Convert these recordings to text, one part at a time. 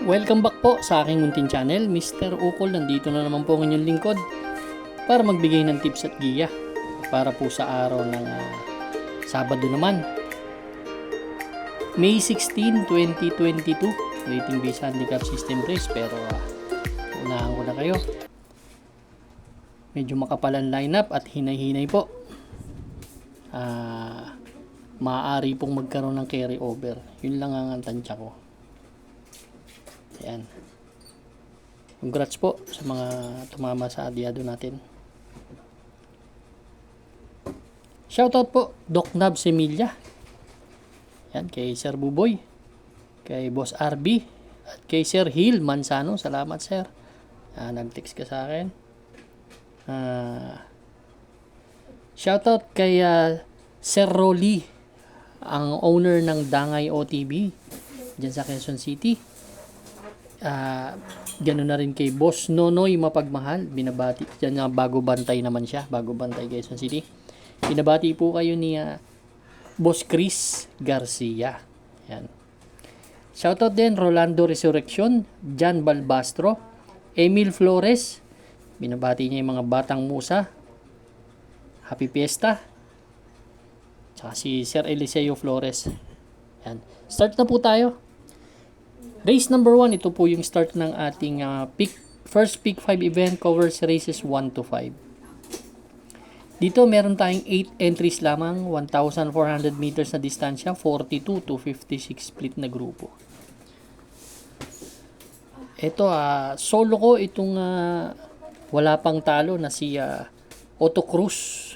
Welcome back po sa aking munting channel, Mr. Ukol. Nandito na naman po ang inyong lingkod para magbigay ng tips at giya para po sa araw ng Sabado naman, May 16, 2022. Rating based handicap system race, pero unahan ko na kayo. Medyo makapalan lineup at hinay-hinay po. Maaari pong magkaroon ng carry over. Yun lang ang tansya ko. Ayan. Congrats po sa mga tumama sa adyado natin. Shoutout po Doc Nab Semilla. Yan, kay Sir Buboy, kay Boss RB, at kay Sir Hill Mansano. Salamat, sir. Nag-text ka sa akin. Shoutout kay Sir Rolly, ang owner ng Dangay OTB dyan sa Quezon City. Ganoon na rin kay Boss Nonoy Mapagmahal, binabati dyan nga, bago bantay naman siya, bago bantay Quezon City. Binabati po kayo ni Boss Chris Garcia. Yan. Shoutout din Rolando Resurrection, Jan Balbastro, Emil Flores, binabati niya yung mga batang musa, Happy Fiesta, tsaka si Sir Eliseo Flores. Yan. Start na po tayo. Race number 1, ito po yung start ng ating first Pick 5 event, covers races 1 to 5. Dito meron tayong 8 entries lamang, 1,400 meters na distansya, 42 to 56 split na grupo. Ito, solo ko itong wala pang talo na si Otto Cruz.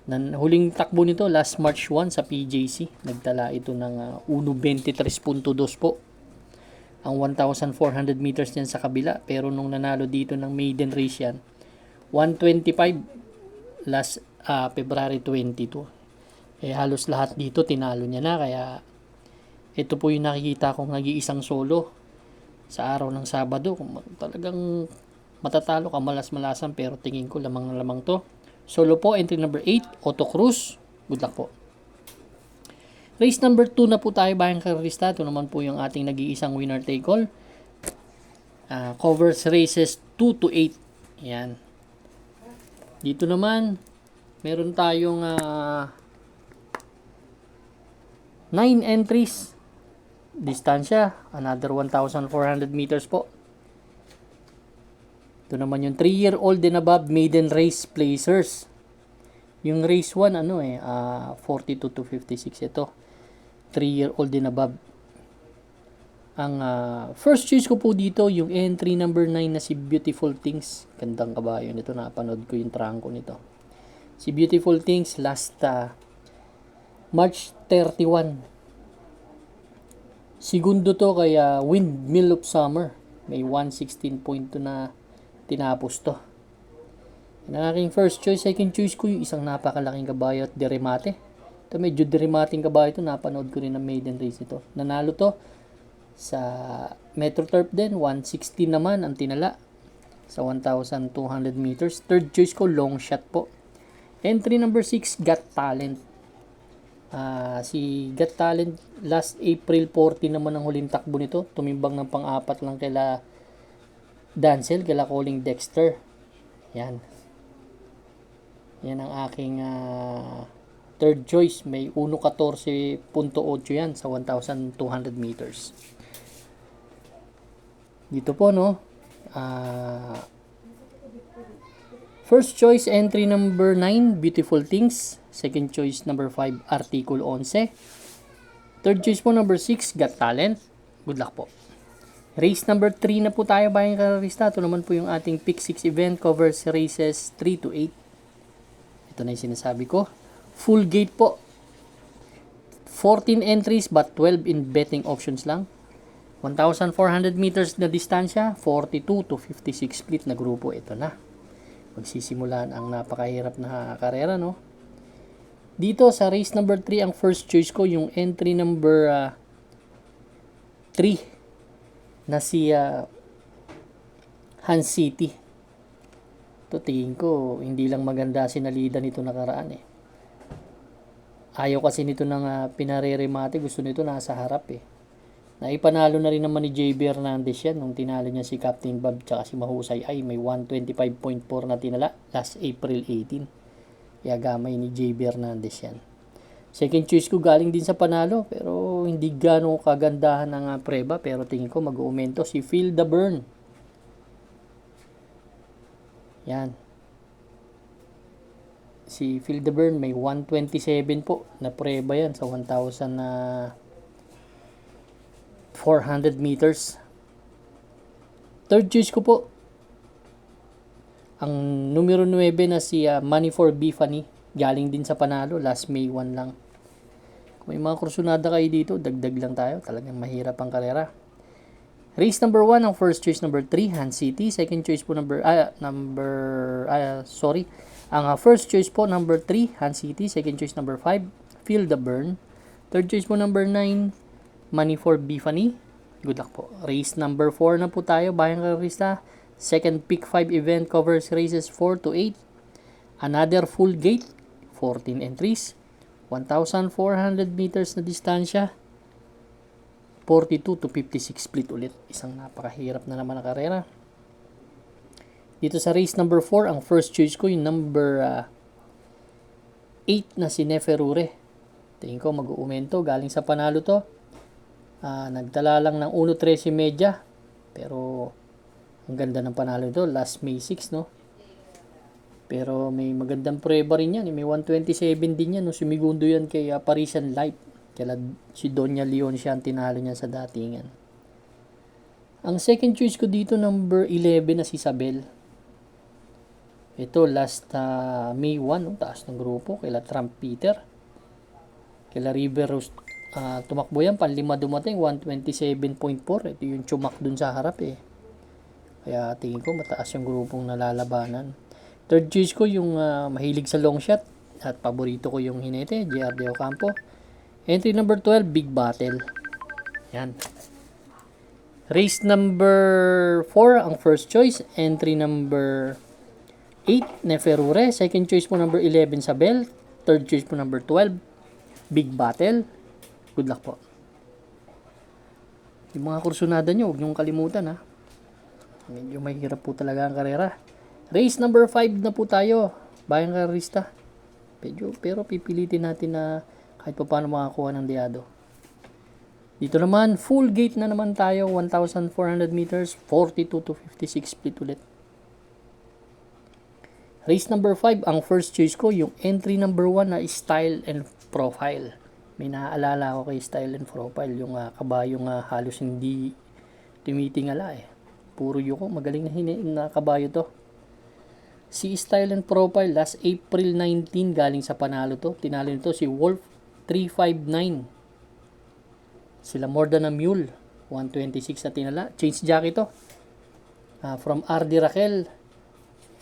Huling takbo nito last March 1 sa PJC. Nagtala ito ng 1.23.2 po. Ang 1,400 meters niyan sa kabila. Pero nung nanalo dito ng maiden race yan, 125 last February 22. Halos lahat dito tinalo niya na. Kaya ito po yung nakikita kong nag-iisang solo sa araw ng Sabado. Talagang matatalo ka, malas-malasan, pero tingin ko lamang-lamang to. Solo po, entry number 8, Otto Cruz. Good luck po. Race number 2 na po tayo, bayang karista. Ito naman po yung ating nag-iisang winner take all. Covers races 2 to 8. Yan. Dito naman, meron tayong 9 entries. Distansya, another 1,400 meters po. Ito naman yung 3-year-old and above maiden race placers. Yung race 1, 42 to 56 ito. 3-year-old and above. Ang first choice ko po dito, yung entry number 9 na si Beautiful Things. Gandang kabayo nito, napanood ko yung trangko nito. Si Beautiful Things, last March 31. Segundo to kaya Windmill of Summer. May 116.2 na tinapos to. Ang aking first choice. Second choice ko yung isang napakalaking kabayo at Deremate. Ito medyo Deremating kabayo ito. Napanood ko rin ang maiden race ito. Nanalo to sa Metro Turf din. 116 naman ang tinala sa 1,200 meters. Third choice ko, long shot po. Entry number 6, Got Talent. Si Got Talent, last April 14 naman ang huling takbo nito. Tumimbang ng pang-apat lang kila Dancel, kila Calling Dexter. Yan. Yan ang aking third choice. May 1.14.8 yan sa 1,200 meters. Dito po, no? First choice, entry number 9, Beautiful Things. Second choice, number 5, Article 11. Third choice po, number 6, Got Talent. Good luck po. Race number 3 na po tayo, bayang kararista. Ito naman po yung ating Pick 6 event, covers races 3 to 8. Ito na yung sinasabi ko. Full gate po. 14 entries but 12 in betting options lang. 1,400 meters na distansya, 42 to 56 split na grupo. Ito na. Magsisimulan ang napakahirap na karera, no? Dito sa race number 3, ang first choice ko, yung entry number 3 na si Han City. Ito tingin ko hindi lang maganda sinalida nito nakaraan eh. Ayaw kasi nito ng pinareremate, gusto nito nasa harap eh. Naipanalo na rin naman ni JB Hernandez yan nung tinalo niya si Captain Bob tsaka si Mahusay ay may 125.4 na tinala last April 18. Kaya gamay ni JB Hernandez yan. Second choice ko galing din sa panalo pero hindi gano'ng kagandahan ng preba pero tingin ko mag-uumento si Feel the Burn. Yan. Si Feel the Burn may 127 po na preba yan sa 1,400 meters. Third choice ko po ang numero 9 na si Money for Bifani. Galing din sa panalo, last May 1 lang. Kung may mga kursunada kayo dito, dagdag lang tayo. Talagang mahirap ang karera. Race number 1, ang first choice number 3, Han City. Second choice po Ang first choice po number 3, Han City. Second choice number 5, Feel the Burn. Third choice po number 9, Money for Bifani. Good luck po. Race number 4 na po tayo, Bayang Karista. Second pick 5 event covers races 4 to 8. Another full gate, 14 entries, 1,400 meters na distansya, 42 to 56 split ulit. Isang napakahirap na naman na karera. Dito sa race number 4, ang first choice ko yung number 8 na si Neferure. Tingin ko mag-uumento. Galing sa panalo to. Nagdala lang ng 1.13 media. Pero ang ganda ng panalo ito. Last May 6, no? Pero may magandang prueba rin yan. May 127 din yan. No? Sumigundo yan kay Parisian Light. Kaya si Doña Leon siya ang tinalo niya sa datingan. Ang second choice ko dito, number 11 na si Isabel. Ito, last May 1, no? Taas ng grupo. Kaila Trump Peter. Kaila River Rose. Tumakbo yan. Panlima dumating. 127.4. Ito yung chumak dun sa harap eh. Kaya tingin ko mataas yung grupong nalalabanan. Third choice ko yung mahilig sa long shot. At paborito ko yung hinete. JR De Ocampo. Entry number 12, Big Battle. Yan. Race number 4, ang first choice. Entry number 8, Neferure. Second choice po number 11, Sabel. Third choice po number 12, Big Battle. Good luck po. Yung mga kursunada nyo, huwag nyong kalimutan ha. Medyo mahirap po talaga ang karera. Race number 5 na po tayo. Bayang Karista. Pero pipilitin natin na kahit pa paano makakuha ng diado. Dito naman, full gate na naman tayo. 1,400 meters, 42 to 56 split ulit. Race number 5, ang first choice ko, yung entry number 1 na Style and Profile. May naaalala ako kay Style and Profile, yung kabayong halos hindi tumitingala eh. Puro yuko, magaling na kabayo to. Si Style and Profile, last April 19 galing sa panalo to. Tinalo nito si Wolf 359. Sila More Than a Mule, 126 na tinala. Change jockey to. From RD Raquel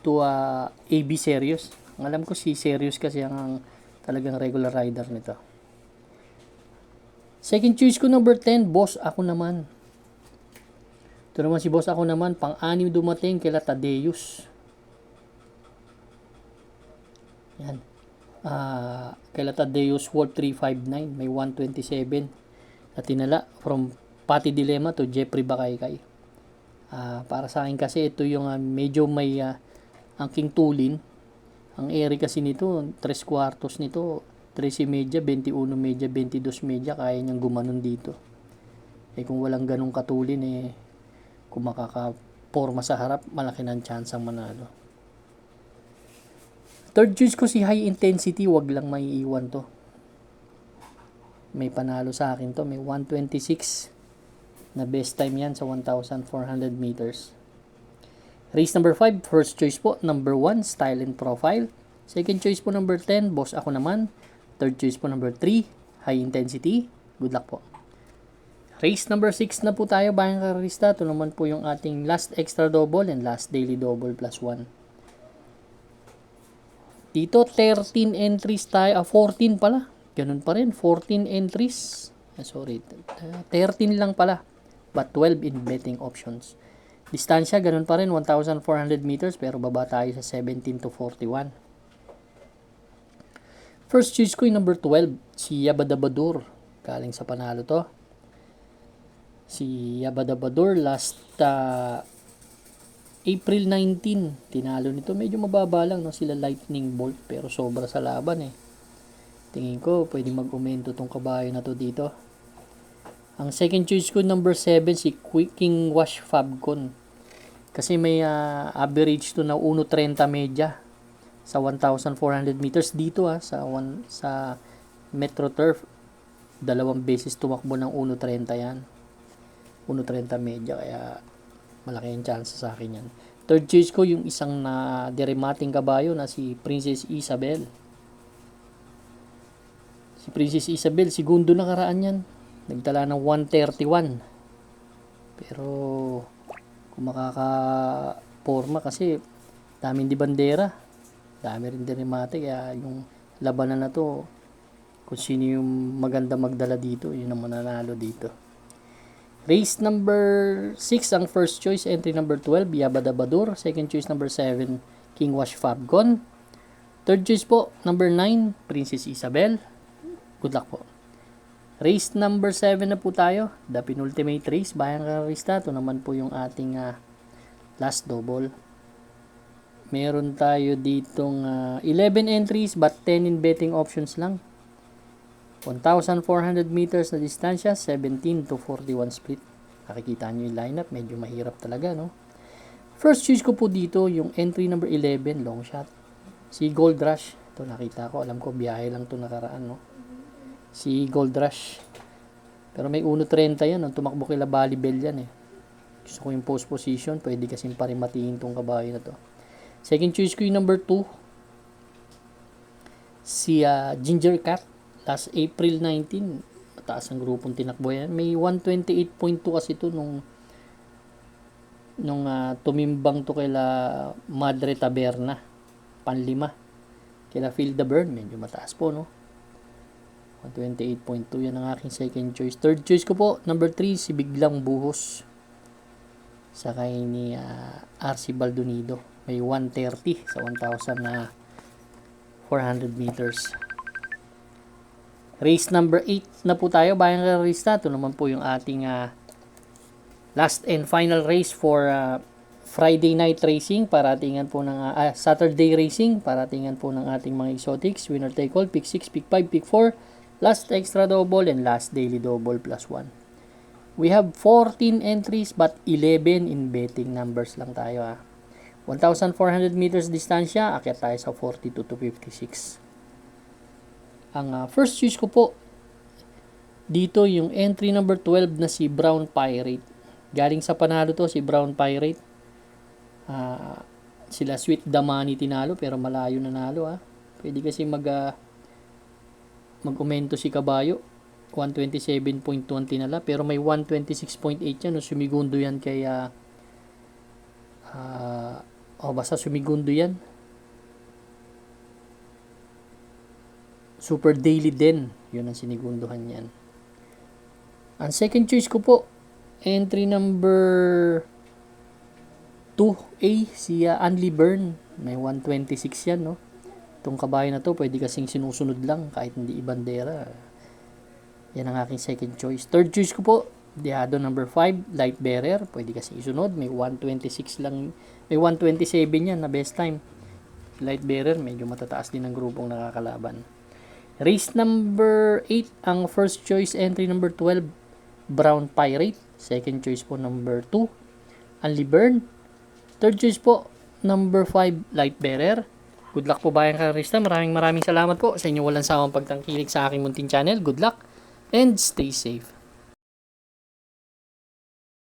to AB Serious. Ang alam ko si Serious kasi ang talagang regular rider nito. Second choice ko number 10, Boss Ako Naman. Ito naman si Boss Ako Naman, pang-anim dumating kila Tadeus. Yan. Kila Tadeus World 359, may 127 na tinala from Pati Dilemma to Jeffrey Bakaykay. Para sa akin kasi ito yung medyo may angking tulin. Ang area kasi nito, 3/4 nito, 13 media, 21 media, 22 media, kaya niyang gumanon dito. Kung walang ganong katulin kung makaka-forma sa harap, malaki ng chance ang manalo. Third choice ko si High Intensity, wag lang maiiwan to. May panalo sa akin to, may 126 na best time yan sa 1,400 meters. Race number 5, first choice po, number 1, Style and Profile. Second choice po, number 10, Boss Ako Naman. Third choice po, number 3, High Intensity. Good luck po. Race number 6 na po tayo, Bayang Karista. Ito naman po yung ating last extra double and last daily double plus 1. Dito, 13 entries tayo. 14 pala. Ganun pa rin. 14 entries. 13 lang pala. But 12 in betting options. Distansya, ganun pa rin. 1,400 meters. Pero baba tayo sa 17 to 41. First choice ko yung number 12. Si Yabadabadur. Galing sa panalo to. Si Yabadabador last April 19, tinalo nito. Medyo mababa lang, no? Sila Lightning Bolt, pero sobra sa laban eh. Tingin ko, pwede mag-umento tong kabayo na to dito. Ang second choice ko, number 7, si King Wash Fabcon. Kasi may average to na 1.30 media sa 1,400 meters dito sa Metro Turf. 2 beses tumakbo ng 1.30 yan. 1.30 media, kaya malaki yung chance sa akin yan. Third choice ko, yung isang na deremating kabayo na si Princess Isabel. Si Princess Isabel, segundo nakaraan yan. Nagtala ng 131. Pero, kung makaka-forma kasi, daming di bandera. Dami rin deremate. Kaya yung labanan na to, kung sino yung maganda magdala dito, yun ang mananalo dito. Race number 6 ang first choice, entry number 12, Yabadabador. Second choice number 7, King Wash Fabcon. Third choice po, number 9, Princess Isabel. Good luck po. Race number 7 na po tayo, the penultimate race, bayang karista. Ito naman po yung ating last double. Meron tayo ditong 11 entries but 10 in betting options lang. 1,400 meters na distansya, 17 to 41 split. Nakikita nyo yung lineup, medyo mahirap talaga, no? First choice ko po dito, yung entry number 11, long shot. Si Gold Rush. Ito nakita ko, alam ko biyahe lang to nakaraan, no? Si Gold Rush. Pero may 1.30 yan, no? Tumakbo kila Balibel yan, eh. Gusto ko yung post position, pwede kasing parimatiin tong kabayo na to. Second choice ko yung number 2. Si Ginger Cat. Last April 19, mataas ang grupong tinakbo yan. May 128.2 kasi ito nung tumimbang to kila Madre Taberna. Panlima. Kila Phil the Burn, medyo mataas po, no? 128.2, yan ang aking second choice. Third choice ko po, number 3, si Biglang Buhos. Sakay ni RC Baldonido. May 130 sa 1,400 meters. Race number 8 na po tayo, bayang karista. Ito naman po yung ating last and final race for Friday night racing. Paratingan po ng Saturday racing. Paratingan po ng ating mga exotics. Winner take all, pick 6, pick 5, pick 4. Last extra double and last daily double plus 1. We have 14 entries but 11 in betting numbers lang tayo. 1,400 meters distansya, akyat tayo sa 42 to 56. Ang first choice ko po dito yung entry number 12 na si Brown Pirate. Galing sa panalo to si Brown Pirate. Sila Sweet Damani tinalo pero malayo nanalo. Pwede kasi mag-umento si Kabayo. 127.1 tinala pero may 126.8 yan. Sumigundo yan kay basta sumigundo yan. Super Daily Den, yun ang sinigunduhan yan. Ang second choice ko po, entry number 2A, si Anli Burn. May 126 yan, no? Itong kabayo na to, pwede kasing sinusunod lang kahit hindi ibandera. Yan ang aking second choice. Third choice ko po, Diado number 5, Light Bearer. Pwede kasing isunod, may 126 lang, may 127 yan na best time. Light Bearer, medyo matataas din ang grupong nakakalaban. Race number 8, ang first choice entry number 12, Brown Pirate. Second choice po number 2, Anli Burn. Third choice po, number 5, Light Bearer. Good luck po bayang karista. Maraming salamat po sa inyo walang sawang pagtangkilik sa aking munting channel. Good luck and stay safe.